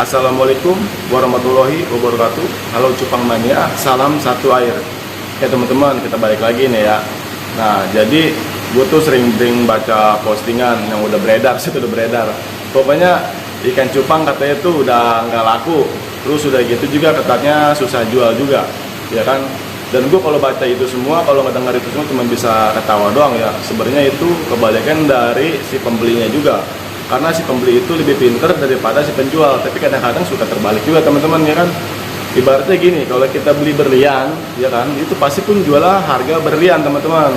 Assalamualaikum warahmatullahi wabarakatuh. Halo Cupang Mania, salam satu air. Ya teman-teman, kita balik lagi nih ya. Nah, jadi gue tuh sering baca postingan yang udah beredar, Pokoknya ikan cupang katanya tuh udah nggak laku. Terus udah gitu juga katanya susah jual juga, ya kan? Dan gue kalau baca itu semua, kalau ngedengar itu semua cuma bisa ketawa doang ya. Sebenarnya itu kebalikan dari si pembelinya juga. Karena si pembeli itu lebih pinter daripada si penjual. Tapi kadang-kadang suka terbalik juga teman-teman, ya kan? Ibaratnya gini, kalau kita beli berlian, ya kan, itu pasti pun jualnya harga berlian teman-teman.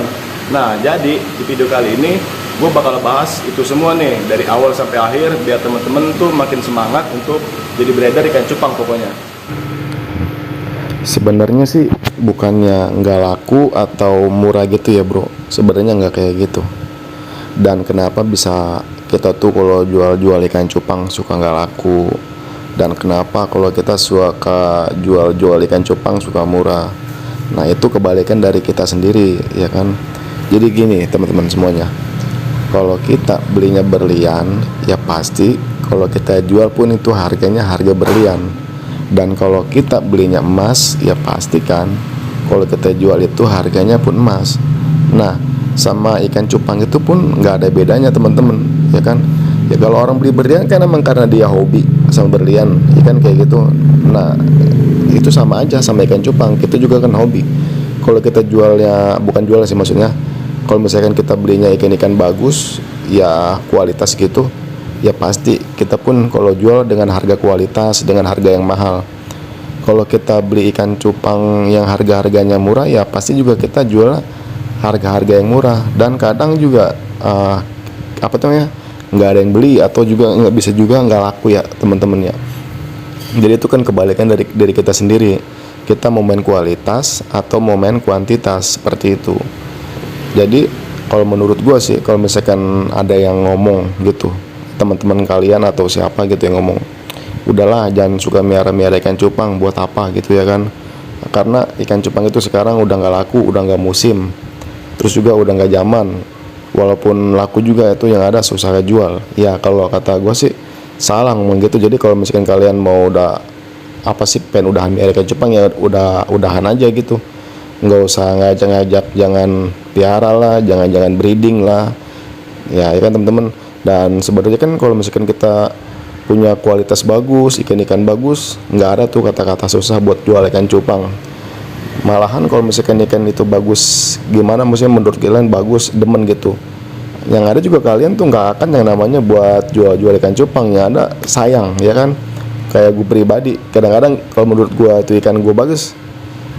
Nah, jadi di video kali ini gue bakal bahas itu semua nih dari awal sampai akhir biar teman-teman tuh makin semangat untuk jadi beredar ikan cupang pokoknya. Sebenarnya sih bukannya nggak laku atau murah gitu ya bro. Sebenarnya nggak kayak gitu. Dan kenapa bisa kita tuh kalau jual-jual ikan cupang suka nggak laku, dan kenapa kalau kita suka jual-jual ikan cupang suka murah. Nah itu kebalikan dari kita sendiri, ya kan. Jadi gini teman-teman semuanya, kalau kita belinya berlian ya pasti kalau kita jual pun itu harganya harga berlian. Dan kalau kita belinya emas ya pastikan kalau kita jual itu harganya pun emas. Nah sama ikan cupang itu pun nggak ada bedanya teman-teman, ya kan. Ya kalau orang beli berlian kan emang karena dia hobi sama berlian, ikan kayak gitu. Nah itu sama aja sama ikan cupang, kita juga kan hobi. Kalau kita jualnya, bukan jual sih maksudnya, kalau misalkan kita belinya ikan-ikan bagus ya kualitas gitu, ya pasti kita pun kalau jual dengan harga kualitas, dengan harga yang mahal. Kalau kita beli ikan cupang yang harga-harganya murah ya pasti juga kita jual harga-harga yang murah. Dan kadang juga apa namanya, nggak ada yang beli atau juga nggak bisa juga nggak laku ya teman-teman ya. Jadi itu kan kebalikan dari kita sendiri, kita mau main kualitas atau mau main kuantitas, seperti itu. Jadi kalau menurut gue sih, kalau misalkan ada yang ngomong gitu, teman-teman kalian atau siapa gitu yang ngomong, udahlah jangan suka miara-miara ikan cupang, buat apa gitu ya kan. Karena ikan cupang itu sekarang udah nggak laku, udah nggak musim, terus juga udah nggak zaman. Walaupun laku juga itu yang ada susah jual. Ya kalau kata gue sih salah ngomong gitu. Jadi kalau misalkan kalian mau udah apa sih pengen udahan miara ikan cupang ya udahan aja gitu. Nggak usah ngajak-ngajak, jangan piara lah, jangan breeding lah. Ya kan teman-teman. Dan sebenarnya kan kalau misalkan kita punya kualitas bagus, ikan-ikan bagus, nggak ada tuh kata-kata susah buat jual ikan cupang. Malahan kalau misalkan ikan itu bagus, gimana maksudnya menurut kalian bagus, demen gitu, yang ada juga kalian tuh nggak akan yang namanya buat jual-jual ikan cupang. Yang ada sayang, ya kan. Kayak gue pribadi, kadang-kadang kalau menurut gue itu ikan gue bagus,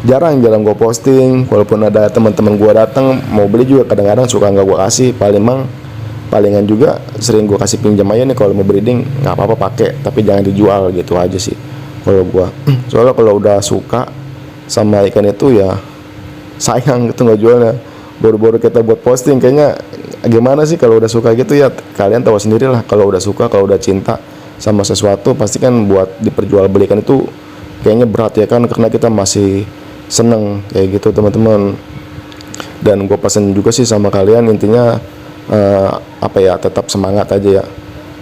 jarang gue posting. Walaupun ada teman-teman gue datang mau beli juga kadang-kadang suka nggak gue kasih. Palingan juga sering gue kasih pinjam aja nih, kalau mau breeding nggak apa-apa pakai, tapi jangan dijual gitu aja sih kalau gue. Soalnya kalau udah suka sama ikan itu ya sayang gitu nggak jualnya. Baru-baru kita buat posting kayaknya gimana sih kalau udah suka gitu ya. Kalian tahu sendiri lah, kalau udah suka, kalau udah cinta sama sesuatu pasti kan buat diperjualbelikan itu kayaknya berat ya kan, karena kita masih seneng kayak gitu teman-teman. Dan gue pesen juga sih sama kalian, intinya apa ya, tetap semangat aja ya,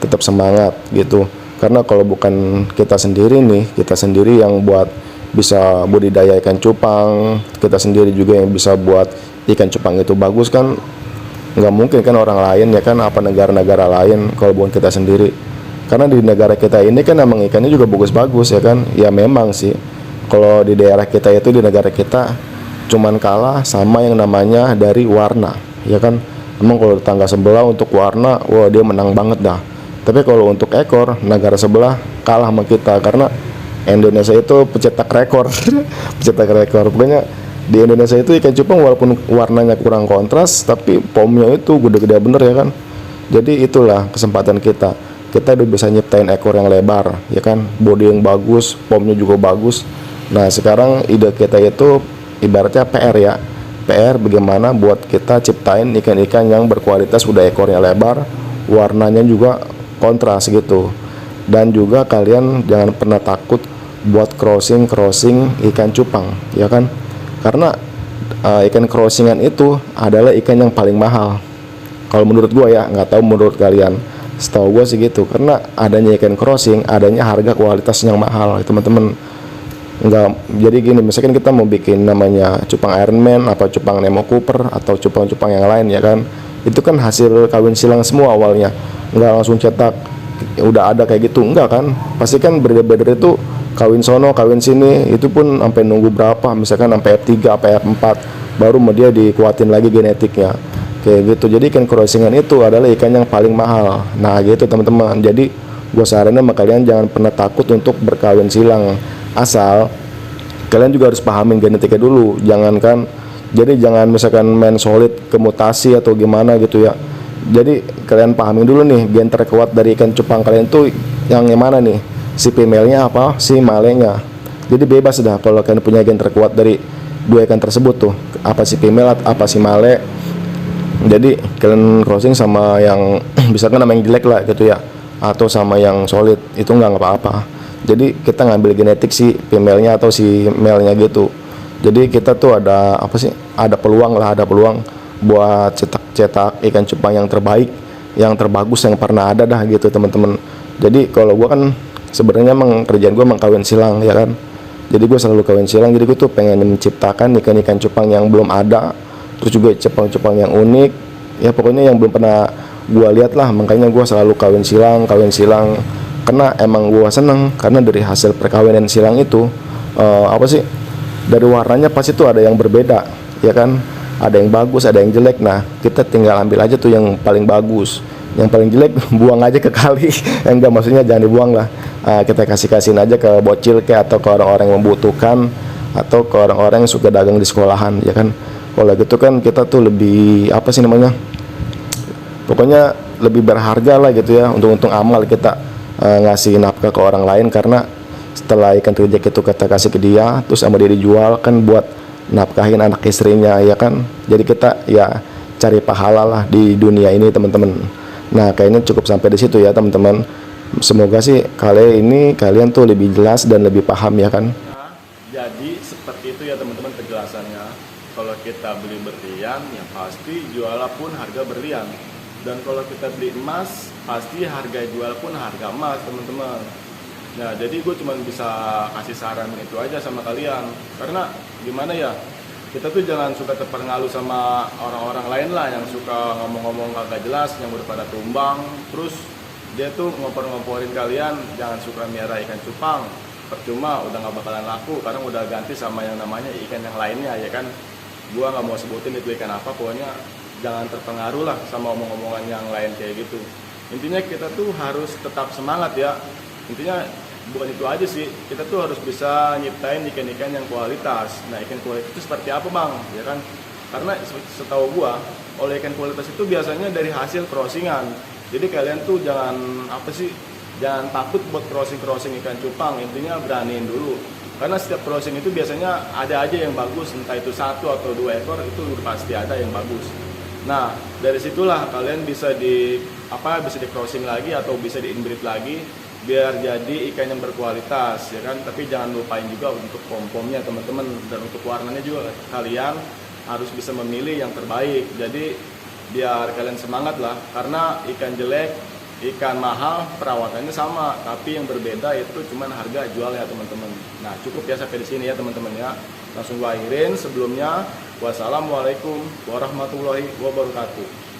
tetap semangat gitu. Karena kalau bukan kita sendiri nih, kita sendiri yang buat bisa budidaya ikan cupang, kita sendiri juga yang bisa buat ikan cupang itu bagus kan, nggak mungkin kan orang lain ya kan, apa negara-negara lain kalau bukan kita sendiri. Karena di negara kita ini kan emang ikannya juga bagus-bagus ya kan. Ya memang sih kalau di daerah kita itu, di negara kita cuman kalah sama yang namanya dari warna, ya kan. Emang kalau tetangga sebelah untuk warna, wah dia menang banget dah. Tapi kalau untuk ekor, negara sebelah kalah sama kita, karena Indonesia itu pencetak rekor. Pencetak rekor. Pokoknya di Indonesia itu ikan cupang walaupun warnanya kurang kontras, tapi pomnya itu gede-gede bener ya kan. Jadi itulah kesempatan kita. Kita udah bisa nyiptain ekor yang lebar, ya kan, body yang bagus, pomnya juga bagus. Nah sekarang ide kita itu ibaratnya PR ya, PR bagaimana buat kita ciptain ikan-ikan yang berkualitas, udah ekornya lebar, warnanya juga kontras gitu. Dan juga kalian jangan pernah takut buat crossing ikan cupang, ya kan. Karena ikan crossingan itu adalah ikan yang paling mahal kalau menurut gua ya, nggak tahu menurut kalian. Setahu gue sih gitu, karena adanya ikan crossing, adanya harga kualitas yang mahal teman-teman. Enggak, jadi gini, misalkan kita mau bikin namanya cupang Iron Man, apa cupang Nemo Cooper, atau cupang-cupang yang lain ya kan, itu kan hasil kawin silang semua awalnya, nggak langsung cetak udah ada kayak gitu, enggak kan, pasti kan berbeda-beda itu, kawin sono kawin sini, itu pun sampai nunggu berapa, misalkan sampai F3 sampai F4 baru mau dia dikuatin lagi genetiknya kayak gitu. Jadi ikan crossingan itu adalah ikan yang paling mahal. Nah gitu teman-teman, jadi gue saranin sama kalian jangan pernah takut untuk berkawin silang, asal kalian juga harus pahamin genetika dulu. Jangankan, jadi jangan misalkan main solid ke mutasi atau gimana gitu ya. Jadi kalian pahamin dulu nih, gen terkuat dari ikan cupang kalian tuh yang mana nih, si female-nya apa si male-nya. Jadi bebas dah kalau kalian punya gen terkuat dari dua ikan tersebut tuh, apa si female atau apa si male. Jadi kalian crossing sama yang misalkan nama yang jelek lah gitu ya, atau sama yang solid, itu nggak apa-apa. Jadi kita ngambil genetik si female-nya atau si male-nya gitu. Jadi kita tuh ada apa sih, ada peluang lah, ada peluang buat cetak ikan cupang yang terbaik, yang terbagus yang pernah ada dah gitu teman-teman. Jadi kalau gua kan sebenarnya emang kerjaan gua emang kawin silang ya kan. Jadi gue selalu kawin silang, jadi gue tuh pengen menciptakan ikan-ikan cupang yang belum ada, terus juga cupang-cupang yang unik ya, pokoknya yang belum pernah gue lihat lah. Makanya gue selalu kawin silang karena emang gue seneng, karena dari hasil perkawinan silang itu apa sih, dari warnanya pasti tuh ada yang berbeda ya kan, ada yang bagus ada yang jelek. Nah kita tinggal ambil aja tuh yang paling bagus, yang paling jelek buang aja ke kali. Enggak, maksudnya jangan dibuang lah, kita kasihin aja ke bocil kayak, atau ke orang-orang yang membutuhkan, atau ke orang-orang yang suka dagang di sekolahan ya kan. Kalau gitu kan kita tuh lebih apa sih namanya, pokoknya lebih berharga lah gitu ya, untung amal kita ngasih nafkah ke orang lain, karena setelah ikan reject itu kita kasih ke dia, terus sama dia dijual kan buat nafkahin anak istrinya ya kan. Jadi kita ya cari pahala lah di dunia ini teman-teman. Nah kayaknya cukup sampai di situ ya teman-teman. Semoga sih kali ini kalian tuh lebih jelas dan lebih paham ya kan. Nah, jadi seperti itu ya teman-teman penjelasannya. Kalau kita beli berlian ya pasti jualnya pun harga berlian, dan kalau kita beli emas pasti harga jual pun harga emas teman-teman. Nah jadi gue cuma bisa kasih saran itu aja sama kalian, karena gimana ya, kita tuh jangan suka terpengaruh sama orang-orang lain lah yang suka ngomong-ngomong kagak jelas, yang udah pada tumbang, terus dia tuh ngompor-ngomporin kalian jangan suka miara ikan cupang, percuma udah nggak bakalan laku karena udah ganti sama yang namanya ikan yang lainnya ya kan. Gua nggak mau sebutin itu ikan apa, pokoknya jangan terpengaruh lah sama omong-omongan yang lain kayak gitu. Intinya kita tuh harus tetap semangat ya. Intinya bukan itu aja sih, kita tuh harus bisa nyiptain ikan-ikan yang kualitas. Nah ikan kualitas itu seperti apa bang ya kan, karena setahu gua oleh ikan kualitas itu biasanya dari hasil crossingan. Jadi kalian tuh jangan apa sih, jangan takut buat crossing ikan cupang. Intinya beraniin dulu, karena setiap crossing itu biasanya ada aja yang bagus, entah itu 1 atau 2 ekor itu udah pasti ada yang bagus. Nah dari situlah kalian bisa di crossing lagi atau bisa di inbreed lagi biar jadi ikan yang berkualitas ya kan. Tapi jangan lupain juga untuk pom-pomnya teman-teman, dan untuk warnanya juga kalian harus bisa memilih yang terbaik. Jadi biar kalian semangat lah, karena ikan jelek, ikan mahal perawatannya sama, tapi yang berbeda itu cuman harga jual ya teman-teman. Nah cukup ya sampai di sini ya teman-teman ya. Langsung gua akhirin sebelumnya. Wassalamualaikum warahmatullahi wabarakatuh.